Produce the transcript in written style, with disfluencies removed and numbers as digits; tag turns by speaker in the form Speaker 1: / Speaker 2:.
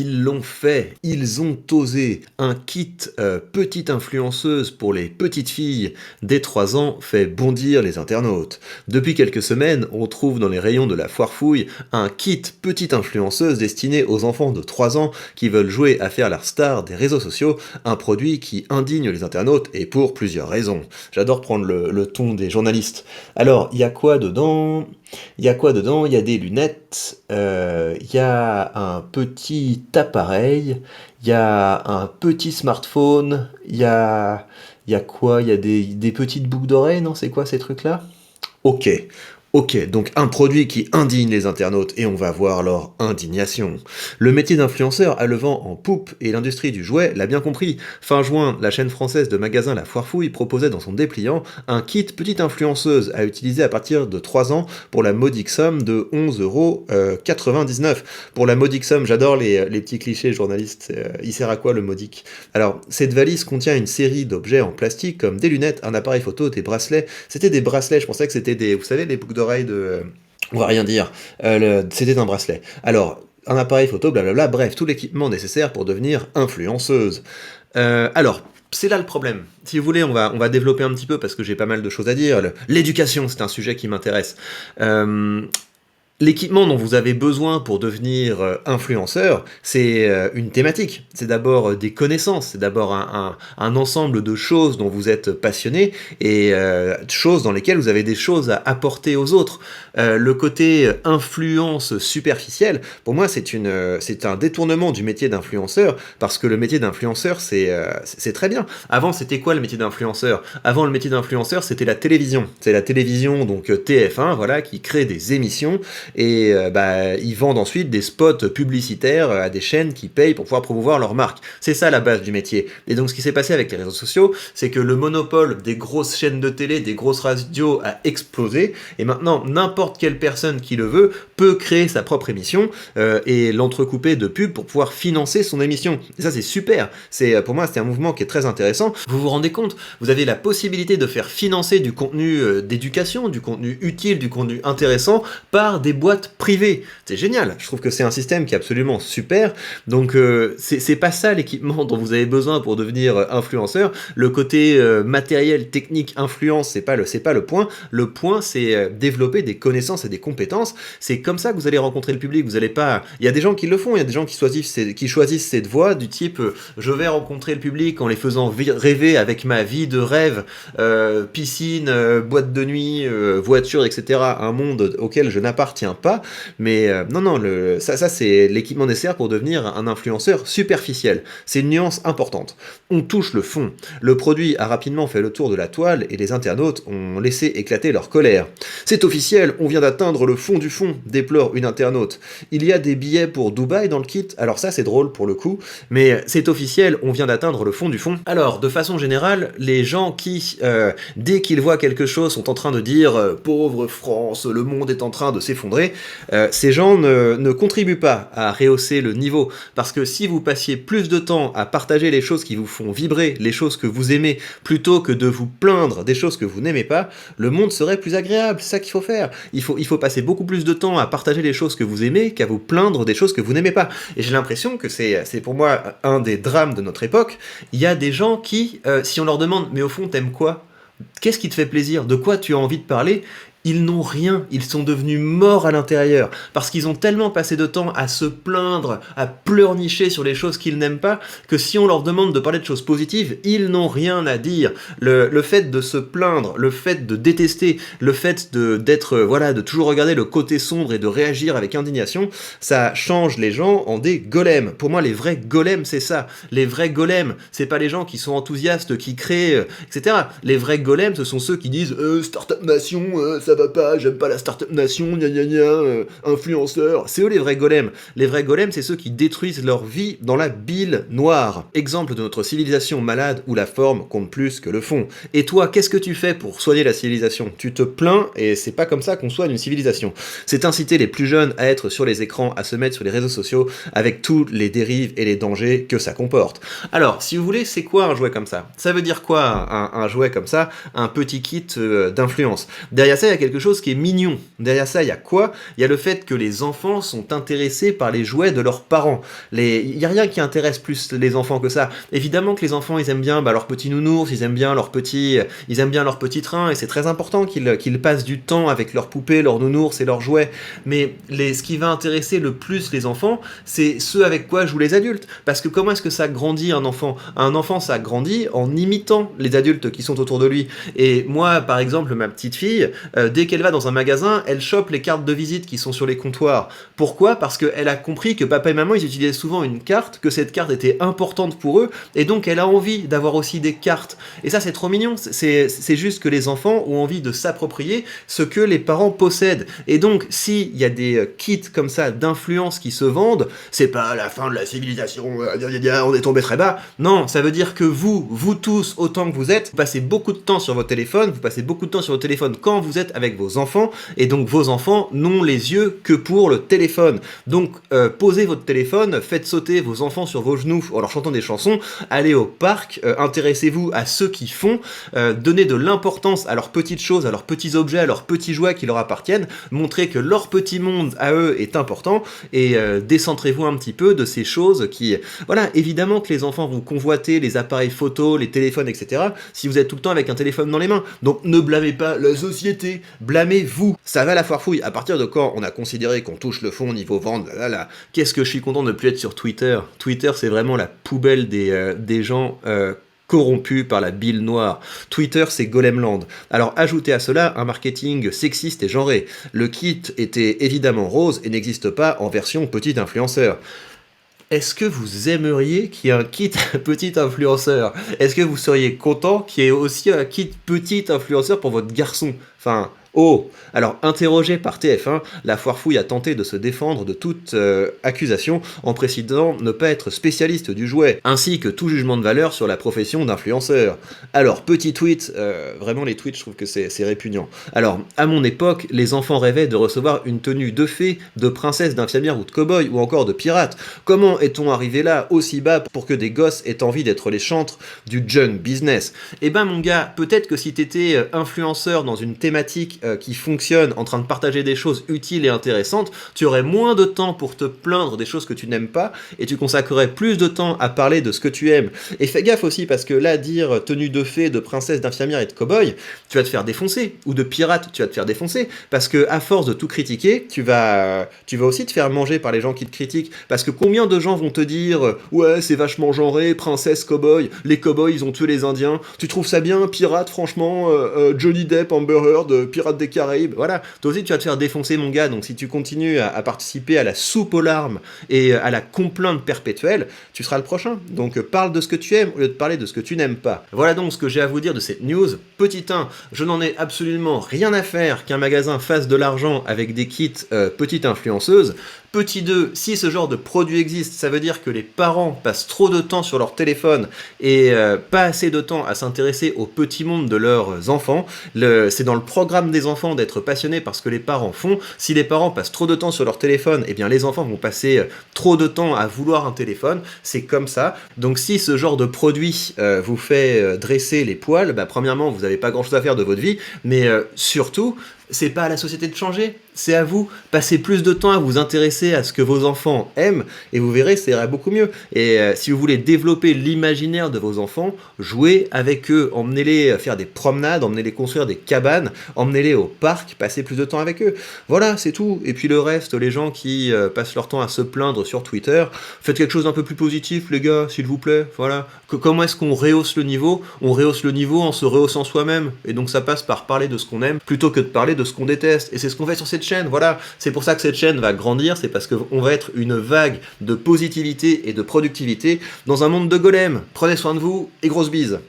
Speaker 1: Ils l'ont fait, ils ont osé. Un kit petite influenceuse pour les petites filles dès 3 ans fait bondir les internautes. Depuis quelques semaines, on trouve dans les rayons de la foire fouille un kit petite influenceuse destiné aux enfants de 3 ans qui veulent jouer à faire la star des réseaux sociaux, un produit qui indigne les internautes et pour plusieurs raisons. J'adore prendre le ton des journalistes. Alors, il y a quoi dedans? Il y a des lunettes, il y a un petit appareil, il y a un petit smartphone, il y a quoi? Il y a des petites boucles d'oreilles, non? C'est quoi ces trucs-là? Ok, ok, donc un produit qui indigne les internautes et on va voir leur indignation. Le métier d'influenceur a le vent en poupe et l'industrie du jouet l'a bien compris. Fin juin, la chaîne française de magasins La Foire Fouille proposait dans son dépliant un kit petite influenceuse à utiliser à partir de 3 ans pour la modique somme de 11,99 €. Pour la modique somme, j'adore les petits clichés journalistes, il sert à quoi le modique? Alors, cette valise contient une série d'objets en plastique comme des lunettes, un appareil photo, des bracelets. C'était des bracelets, je pensais que c'était des, vous savez, les boucles d'oreilles de... On va rien dire. C'était un bracelet. Alors, un appareil photo, blablabla, bref, tout l'équipement nécessaire pour devenir influenceuse. Alors, c'est là le problème. Si vous voulez, on va développer un petit peu parce que j'ai pas mal de choses à dire. L'éducation, c'est un sujet qui m'intéresse. Euh, L'équipement dont vous avez besoin pour devenir influenceur, c'est une thématique. C'est d'abord des connaissances, c'est d'abord un ensemble de choses dont vous êtes passionné et choses dans lesquelles vous avez des choses à apporter aux autres. Le côté influence superficielle, pour moi, c'est un détournement du métier d'influenceur parce que le métier d'influenceur, c'est très bien. Avant, c'était quoi le métier d'influenceur? Avant, le métier d'influenceur, c'était la télévision. C'est la télévision, donc TF1, voilà, qui crée des émissions et ils vendent ensuite des spots publicitaires à des chaînes qui payent pour pouvoir promouvoir leur marque. C'est ça la base du métier. Et donc ce qui s'est passé avec les réseaux sociaux, c'est que le monopole des grosses chaînes de télé, des grosses radios a explosé, et maintenant n'importe quelle personne qui le veut peut créer sa propre émission et l'entrecouper de pubs pour pouvoir financer son émission. Et ça c'est super. Pour moi c'est un mouvement qui est très intéressant. Vous vous rendez compte? Vous avez la possibilité de faire financer du contenu d'éducation, du contenu utile, du contenu intéressant par des boîtes privées. C'est génial. Je trouve que c'est un système qui est absolument super. Donc c'est pas ça l'équipement dont vous avez besoin pour devenir influenceur. Le côté matériel, technique, influence, c'est pas le point. Le point c'est développer des connaissances et des compétences. C'est comme ça que vous allez rencontrer le public. Vous allez pas. Il y a des gens qui le font. Il y a des gens qui choisissent cette voie du type je vais rencontrer le public en les faisant rêver avec ma vie de rêve, piscine, boîte de nuit, voiture, etc. Un monde auquel je n'appartiens pas. Mais non, ça c'est l'équipement nécessaire pour devenir un influenceur superficiel. C'est une nuance importante. On touche le fond. Le produit a rapidement fait le tour de la toile et les internautes ont laissé éclater leur colère. C'est officiel, on vient d'atteindre le fond du fond, déplore une internaute. Il y a des billets pour Dubaï dans le kit, alors ça c'est drôle pour le coup, mais c'est officiel, on vient d'atteindre le fond du fond. Alors, de façon générale, les gens qui, dès qu'ils voient quelque chose, sont en train de dire pauvre France, le monde est en train de s'effondrer, ces gens ne contribuent pas à rehausser le niveau, parce que si vous passiez plus de temps à partager les choses qui vous font vibrer, les choses que vous aimez, plutôt que de vous plaindre des choses que vous n'aimez pas, le monde serait plus agréable, c'est ça qu'il faut faire. Il faut passer beaucoup plus de temps à partager les choses que vous aimez qu'à vous plaindre des choses que vous n'aimez pas. Et j'ai l'impression que c'est pour moi un des drames de notre époque. Il y a des gens qui, si on leur demande « mais au fond t'aimes quoi ? Qu'est-ce qui te fait plaisir ? De quoi tu as envie de parler ?» Ils n'ont rien, ils sont devenus morts à l'intérieur, parce qu'ils ont tellement passé de temps à se plaindre, à pleurnicher sur les choses qu'ils n'aiment pas, que si on leur demande de parler de choses positives, ils n'ont rien à dire. Le fait de se plaindre, le fait de détester, le fait de toujours regarder le côté sombre et de réagir avec indignation, ça change les gens en des golems. Pour moi, les vrais golems, c'est ça. Les vrais golems, c'est pas les gens qui sont enthousiastes, qui créent, etc. Les vrais golems, ce sont ceux qui disent Startup Nation, ça va pas, j'aime pas la Startup Nation, gna gna gna, influenceur. C'est eux les vrais golems. Les vrais golems, c'est ceux qui détruisent leur vie dans la bile noire. Exemple de notre civilisation malade où la forme compte plus que le fond. Et toi, qu'est-ce que tu fais pour soigner la civilisation? Tu te plains et c'est pas comme ça qu'on soigne une civilisation. C'est inciter les plus jeunes à être sur les écrans, à se mettre sur les réseaux sociaux avec tous les dérives et les dangers que ça comporte. Alors, si vous voulez, c'est quoi un jouet comme ça? Ça veut dire quoi un jouet comme ça? Un petit kit d'influence. Derrière ça, il y a quelque chose qui est mignon. Derrière ça, il y a quoi? Il y a le fait que les enfants sont intéressés par les jouets de leurs parents. Il y a rien qui intéresse plus les enfants que ça. Évidemment que les enfants, ils aiment bien leur petit nounours, ils aiment bien leur petit train, et c'est très important qu'ils passent du temps avec leurs poupées, leurs nounours et leurs jouets. Mais ce qui va intéresser le plus les enfants, c'est ce avec quoi jouent les adultes. Parce que comment est-ce que ça grandit un enfant? Un enfant, ça grandit en imitant les adultes qui sont autour de lui. Et moi, par exemple, ma petite fille, dès qu'elle va dans un magasin, elle chope les cartes de visite qui sont sur les comptoirs. Pourquoi? Parce qu'elle a compris que papa et maman, ils utilisaient souvent une carte, que cette carte était importante pour eux, et donc elle a envie d'avoir aussi des cartes. Et ça, c'est trop mignon. C'est juste que les enfants ont envie de s'approprier ce que les parents possèdent. Et donc, s'il y a des kits comme ça d'influence qui se vendent, c'est pas la fin de la civilisation, on est tombé très bas. Non, ça veut dire que vous tous, autant que vous êtes, vous passez beaucoup de temps sur votre téléphone, quand vous êtes avec vos enfants, et donc vos enfants n'ont les yeux que pour le téléphone. Donc, posez votre téléphone, faites sauter vos enfants sur vos genoux en leur chantant des chansons, allez au parc, intéressez-vous à ceux qui font, donnez de l'importance à leurs petites choses, à leurs petits objets, à leurs petits jouets qui leur appartiennent, montrez que leur petit monde à eux est important, et décentrez-vous un petit peu de ces choses qui... Voilà, évidemment que les enfants vont convoiter les appareils photo, les téléphones, etc. si vous êtes tout le temps avec un téléphone dans les mains. Donc ne blâmez pas la société, blâmez-vous. Ça va la foire fouille. À partir de quand on a considéré qu'on touche le fond niveau vente, qu'est-ce que je suis content de ne plus être sur Twitter. Twitter, c'est vraiment la poubelle des gens... corrompus par la bile noire. Twitter, c'est Golemland. Alors ajoutez à cela un marketing sexiste et genré. Le kit était évidemment rose et n'existe pas en version petit influenceur. Est-ce que vous aimeriez qu'il y ait un kit petit influenceur? Est-ce que vous seriez content qu'il y ait aussi un kit petit influenceur pour votre garçon? Enfin... Oh! Alors, interrogé par TF1, la foire fouille a tenté de se défendre de toute accusation en précisant ne pas être spécialiste du jouet, ainsi que tout jugement de valeur sur la profession d'influenceur. Alors, petit tweet, vraiment les tweets, je trouve que c'est répugnant. Alors, à mon époque, les enfants rêvaient de recevoir une tenue de fée, de princesse, d'infirmière ou de cow-boy, ou encore de pirate. Comment est-on arrivé là, aussi bas, pour que des gosses aient envie d'être les chantres du junk business? Eh ben mon gars, peut-être que si t'étais influenceur dans une thématique qui fonctionne, en train de partager des choses utiles et intéressantes, tu aurais moins de temps pour te plaindre des choses que tu n'aimes pas, et tu consacrerais plus de temps à parler de ce que tu aimes. Et fais gaffe aussi, parce que là, dire tenue de fée, de princesse, d'infirmière et de cow-boy, tu vas te faire défoncer, ou de pirate, tu vas te faire défoncer, parce que à force de tout critiquer, tu vas aussi te faire manger par les gens qui te critiquent, parce que combien de gens vont te dire ouais, c'est vachement genré, princesse, cow-boy, les cow-boys, ils ont tué les Indiens, tu trouves ça bien, pirate, franchement, Johnny Depp, Amber Heard, pirate des Caraïbes, voilà, toi aussi tu vas te faire défoncer mon gars, donc si tu continues à participer à la soupe aux larmes et à la complainte perpétuelle, tu seras le prochain. Donc parle de ce que tu aimes au lieu de parler de ce que tu n'aimes pas. Voilà donc ce que j'ai à vous dire de cette news. Petit 1, je n'en ai absolument rien à faire qu'un magasin fasse de l'argent avec des kits petites influenceuses. Petit 2, si ce genre de produit existe, ça veut dire que les parents passent trop de temps sur leur téléphone et pas assez de temps à s'intéresser au petit monde de leurs enfants. C'est dans le programme des enfants d'être passionnés par ce que les parents font. Si les parents passent trop de temps sur leur téléphone, eh bien les enfants vont passer trop de temps à vouloir un téléphone. C'est comme ça. Donc si ce genre de produit vous fait dresser les poils, bah, premièrement, vous n'avez pas grand-chose à faire de votre vie, mais surtout, c'est pas à la société de changer, c'est à vous. Passez plus de temps à vous intéresser à ce que vos enfants aiment, et vous verrez, ça ira beaucoup mieux. Et si vous voulez développer l'imaginaire de vos enfants, jouez avec eux, emmenez-les faire des promenades, emmenez-les construire des cabanes, emmenez-les au parc, passez plus de temps avec eux. Voilà, c'est tout. Et puis le reste, les gens qui passent leur temps à se plaindre sur Twitter, faites quelque chose d'un peu plus positif, les gars, s'il vous plaît. Voilà. Comment est-ce qu'on rehausse le niveau? On rehausse le niveau en se rehaussant soi-même. Et donc ça passe par parler de ce qu'on aime, plutôt que de parler de ce qu'on déteste. Et c'est ce qu'on fait sur cette chaîne, voilà. C'est pour ça que cette chaîne va grandir, c'est parce qu'on va être une vague de positivité et de productivité dans un monde de golems. Prenez soin de vous et grosse bise.